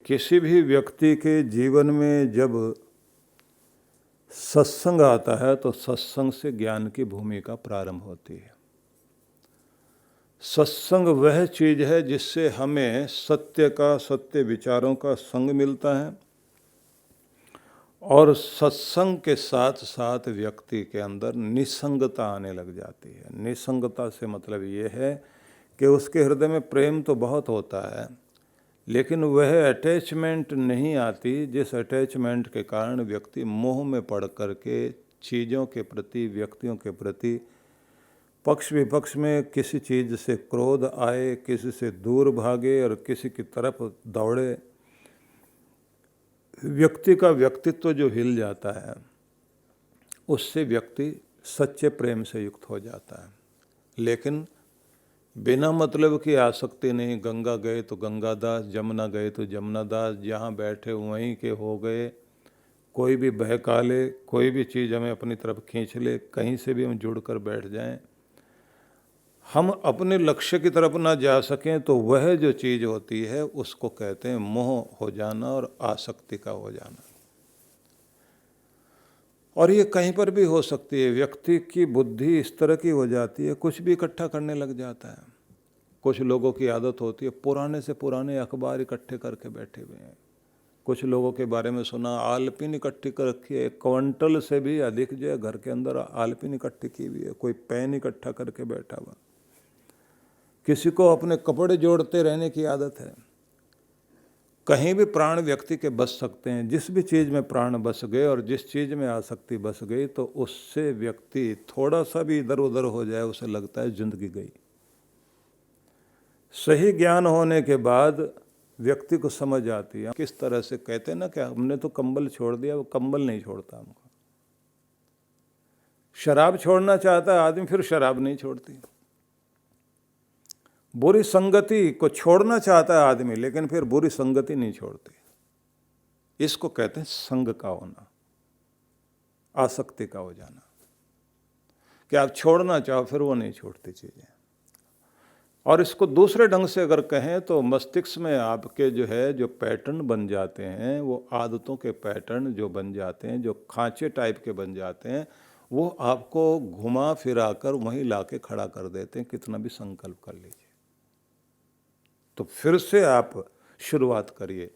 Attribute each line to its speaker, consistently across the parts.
Speaker 1: किसी भी व्यक्ति के जीवन में जब सत्संग आता है तो सत्संग से ज्ञान की भूमिका प्रारंभ होती है। सत्संग वह चीज है जिससे हमें सत्य विचारों का संग मिलता है और सत्संग के साथ साथ व्यक्ति के अंदर निसंगता आने लग जाती है। निसंगता से मतलब ये है कि उसके हृदय में प्रेम तो बहुत होता है, लेकिन वह अटैचमेंट नहीं आती जिस अटैचमेंट के कारण व्यक्ति मोह में पड़ करके चीज़ों के प्रति, व्यक्तियों के प्रति पक्ष विपक्ष में किसी चीज़ से क्रोध आए, किसी से दूर भागे और किसी की तरफ दौड़े। व्यक्ति का व्यक्तित्व जो हिल जाता है उससे व्यक्ति सच्चे प्रेम से युक्त हो जाता है। लेकिन बिना मतलब की आसक्ति नहीं, गंगा गए तो गंगादास, जमुना गए तो जमुनादास, जहाँ बैठे वहीं के हो गए, कोई भी बहका ले, कोई भी चीज़ हमें अपनी तरफ खींच ले, कहीं से भी हम जुड़ कर बैठ जाएं, हम अपने लक्ष्य की तरफ ना जा सकें तो वह जो चीज़ होती है उसको कहते हैं मोह हो जाना और आसक्ति का हो जाना। और ये कहीं पर भी हो सकती है। व्यक्ति की बुद्धि इस तरह की हो जाती है, कुछ भी इकट्ठा करने लग जाता है। कुछ लोगों की आदत होती है पुराने से पुराने अखबार इकट्ठे करके बैठे हुए हैं। कुछ लोगों के बारे में सुना, आलपिन इकट्ठी कर रखी है, 1 क्विंटल से भी अधिक जो है घर के अंदर आलपिन इकट्ठी की हुई है। कोई पेन इकट्ठा करके बैठा हुआ। किसी को अपने कपड़े जोड़ते रहने की आदत है। कहीं भी प्राण व्यक्ति के बस सकते हैं। जिस भी चीज़ में प्राण बस गए और जिस चीज़ में आसक्ति बस गई तो उससे व्यक्ति थोड़ा सा भी इधर उधर हो जाए उसे लगता है जिंदगी गई। सही ज्ञान होने के बाद व्यक्ति को समझ आती है। किस तरह से कहते हैं ना कि हमने तो कंबल छोड़ दिया, वो कंबल नहीं छोड़ता हमको। शराब छोड़ना चाहता है आदमी, फिर शराब नहीं छोड़ती। बुरी संगति को छोड़ना चाहता है आदमी, लेकिन फिर बुरी संगति नहीं छोड़ती। इसको कहते हैं संग का होना, आसक्ति का हो जाना। कि आप छोड़ना चाहो फिर वो नहीं छोड़ती चीजें। और इसको दूसरे ढंग से अगर कहें तो मस्तिष्क में आपके जो है जो पैटर्न बन जाते हैं, वो आदतों के पैटर्न जो बन जाते हैं, जो खांचे टाइप के बन जाते हैं, वो आपको घुमा फिरा कर वहीं लाके खड़ा कर देते हैं, कितना भी संकल्प कर लीजिए। तो फिर से आप शुरुआत करिए।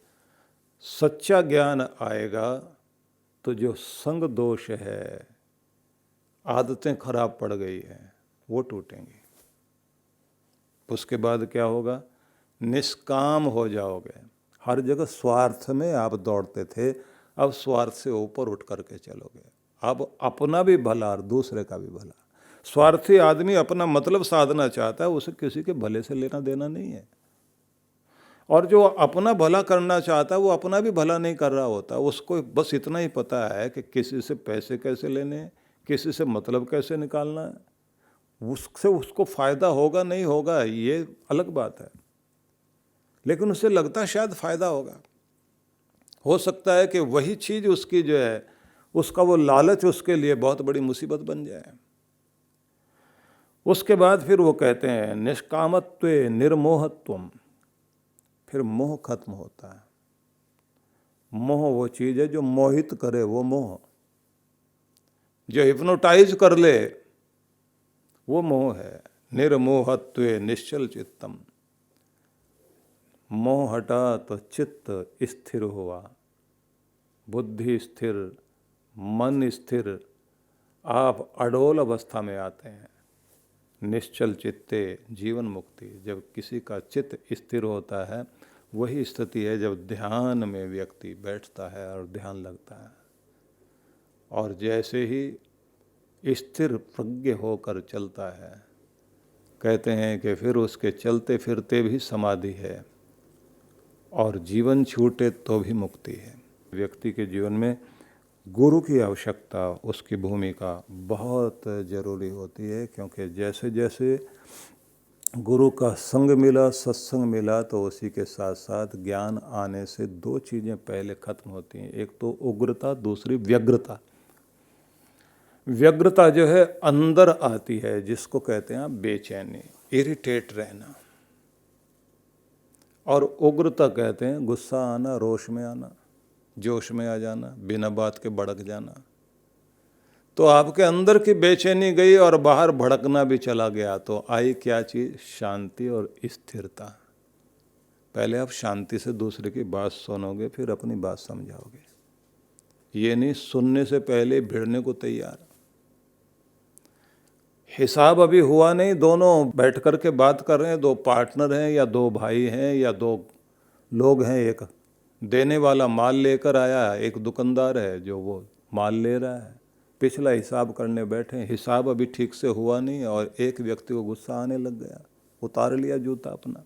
Speaker 1: सच्चा ज्ञान आएगा तो जो संग दोष है, आदतें खराब पड़ गई हैं, वो टूटेंगी। उसके बाद क्या होगा? निष्काम हो जाओगे। हर जगह स्वार्थ में आप दौड़ते थे, अब स्वार्थ से ऊपर उठ करके चलोगे। अब अपना भी भला और दूसरे का भी भला। स्वार्थी आदमी अपना मतलब साधना चाहता है, उसे किसी के भले से लेना देना नहीं है। और जो अपना भला करना चाहता है वो अपना भी भला नहीं कर रहा होता। उसको बस इतना ही पता है कि किसी से पैसे कैसे लेने हैं, किसी से मतलब कैसे निकालना है। उससे उसको फायदा होगा नहीं होगा ये अलग बात है, लेकिन उसे लगता है शायद फायदा होगा। हो सकता है कि वही चीज उसकी जो है उसका वो लालच उसके लिए बहुत बड़ी मुसीबत बन जाए। उसके बाद फिर वो कहते हैं निष्कामत्व निर्मोहत्वम। फिर मोह खत्म होता है। मोह वो चीज है जो मोहित करे, वो मोह जो हिप्नोटाइज कर ले, वो मोह है। निर्मोहत्व निश्चल चित्तम। मोह हटा तो चित्त स्थिर हुआ, बुद्धि स्थिर, मन स्थिर, आप अडोल अवस्था में आते हैं। निश्चल चित्ते जीवन मुक्ति। जब किसी का चित्त स्थिर होता है वही स्थिति है जब ध्यान में व्यक्ति बैठता है और ध्यान लगता है। और जैसे ही स्थिर प्रज्ञ होकर चलता है, कहते हैं कि फिर उसके चलते फिरते भी समाधि है और जीवन छूटे तो भी मुक्ति है। व्यक्ति के जीवन में गुरु की आवश्यकता, उसकी भूमिका बहुत जरूरी होती है, क्योंकि जैसे जैसे गुरु का संग मिला, सत्संग मिला, तो उसी के साथ साथ ज्ञान आने से 2 चीज़ें पहले खत्म होती हैं। एक तो उग्रता, दूसरी व्यग्रता। व्यग्रता जो है अंदर आती है, जिसको कहते हैं बेचैनी, इरिटेट रहना। और उग्रता कहते हैं गुस्सा आना, रोष में आना, जोश में आ जाना, बिना बात के भड़क जाना। तो आपके अंदर की बेचैनी गई और बाहर भड़कना भी चला गया, तो आई क्या चीज? शांति और स्थिरता। पहले आप शांति से दूसरे की बात सुनोगे, फिर अपनी बात समझाओगे। ये नहीं सुनने से पहले भिड़ने को तैयार। हिसाब अभी हुआ नहीं, दोनों बैठ कर के बात कर रहे हैं, दो पार्टनर हैं या दो भाई हैं या दो लोग हैं। एक देने वाला माल लेकर आया, एक दुकानदार है जो वो माल ले रहा है। पिछला हिसाब करने बैठे, हिसाब अभी ठीक से हुआ नहीं और एक व्यक्ति को गुस्सा आने लग गया, उतार लिया जूता अपना,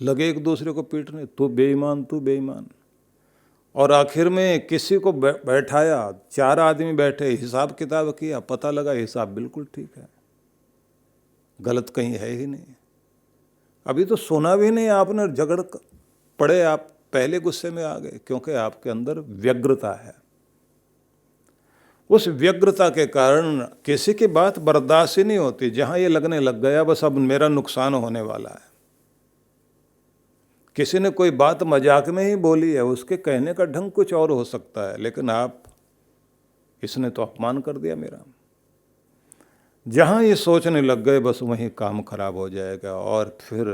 Speaker 1: लगे एक दूसरे को पीटने, तू बेईमान, तू बेईमान। और आखिर में किसी को बैठाया, 4 आदमी बैठे, हिसाब किताब किया, पता लगा हिसाब बिल्कुल ठीक है, गलत कहीं है ही नहीं। अभी तो सुना भी नहीं आपने, झगड़ पड़े, आप पहले गुस्से में आ गए, क्योंकि आपके अंदर व्यग्रता है। उस व्यग्रता के कारण किसी की बात बर्दाश्त ही नहीं होती। जहां ये लगने लग गया बस अब मेरा नुकसान होने वाला है, किसी ने कोई बात मजाक में ही बोली है, उसके कहने का ढंग कुछ और हो सकता है, लेकिन आप, इसने तो अपमान कर दिया मेरा। जहां ये सोचने लग गए बस वहीं काम खराब हो जाएगा। और फिर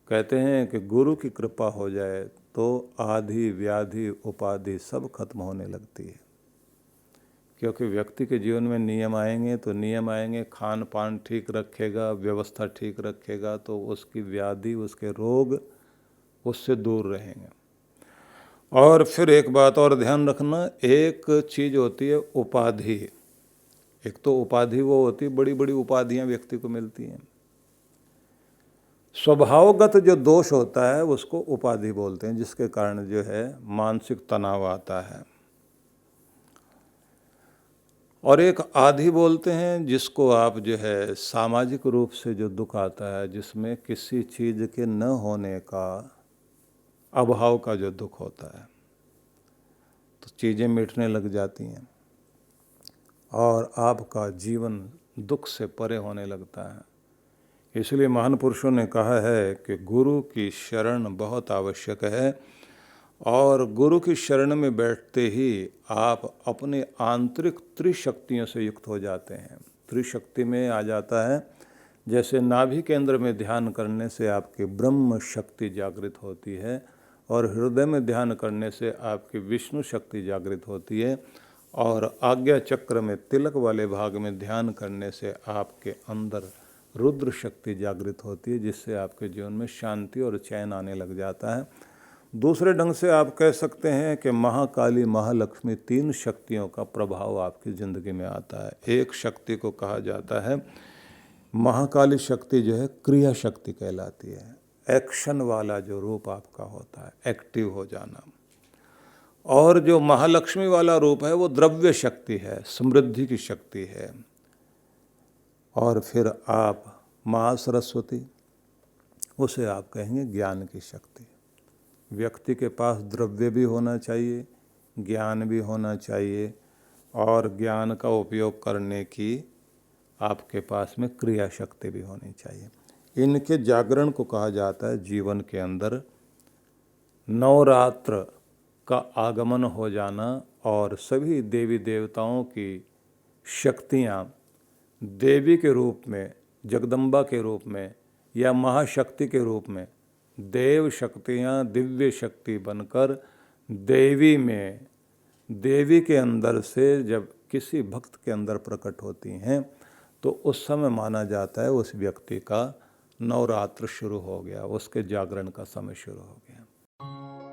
Speaker 1: कहते हैं कि गुरु की कृपा हो जाए तो आधि व्याधि उपाधि सब खत्म होने लगती है। क्योंकि व्यक्ति के जीवन में नियम आएंगे तो नियम आएंगे, खान पान ठीक रखेगा, व्यवस्था ठीक रखेगा, तो उसकी व्याधि, उसके रोग उससे दूर रहेंगे। और फिर एक बात और ध्यान रखना, एक चीज होती है उपाधि। एक तो उपाधि वो होती है, बड़ी बड़ी उपाधियां व्यक्ति को मिलती हैं। स्वभावगत जो दोष होता है उसको उपाधि बोलते हैं, जिसके कारण जो है मानसिक तनाव आता है। और एक आधि बोलते हैं जिसको आप जो है सामाजिक रूप से जो दुख आता है, जिसमें किसी चीज़ के न होने का, अभाव का जो दुख होता है, तो चीज़ें मिटने लग जाती हैं और आपका जीवन दुख से परे होने लगता है। इसलिए महान पुरुषों ने कहा है कि गुरु की शरण बहुत आवश्यक है। और गुरु की शरण में बैठते ही आप अपने आंतरिक त्रिशक्तियों से युक्त हो जाते हैं। त्रिशक्ति में आ जाता है, जैसे नाभि केंद्र में ध्यान करने से आपकी ब्रह्म शक्ति जागृत होती है, और हृदय में ध्यान करने से आपकी विष्णु शक्ति जागृत होती है, और आज्ञा चक्र में तिलक वाले भाग में ध्यान करने से आपके अंदर रुद्र शक्ति जागृत होती है, जिससे आपके जीवन में शांति और चैन आने लग जाता है। दूसरे ढंग से आप कह सकते हैं कि महाकाली, महालक्ष्मी, 3 शक्तियों का प्रभाव आपकी ज़िंदगी में आता है। एक शक्ति को कहा जाता है, महाकाली शक्ति जो है क्रिया शक्ति कहलाती है, एक्शन वाला जो रूप आपका होता है, एक्टिव हो जाना। और जो महालक्ष्मी वाला रूप है वो द्रव्य शक्ति है, समृद्धि की शक्ति है। और फिर आप महासरस्वती, उसे आप कहेंगे ज्ञान की शक्ति। व्यक्ति के पास द्रव्य भी होना चाहिए, ज्ञान भी होना चाहिए, और ज्ञान का उपयोग करने की आपके पास में क्रिया शक्ति भी होनी चाहिए। इनके जागरण को कहा जाता है जीवन के अंदर नवरात्र का आगमन हो जाना, और सभी देवी देवताओं की शक्तियाँ देवी के रूप में, जगदम्बा के रूप में या महाशक्ति के रूप में, देव शक्तियाँ दिव्य शक्ति बनकर देवी में, देवी के अंदर से जब किसी भक्त के अंदर प्रकट होती हैं, तो उस समय माना जाता है उस व्यक्ति का नवरात्र शुरू हो गया, उसके जागरण का समय शुरू हो गया।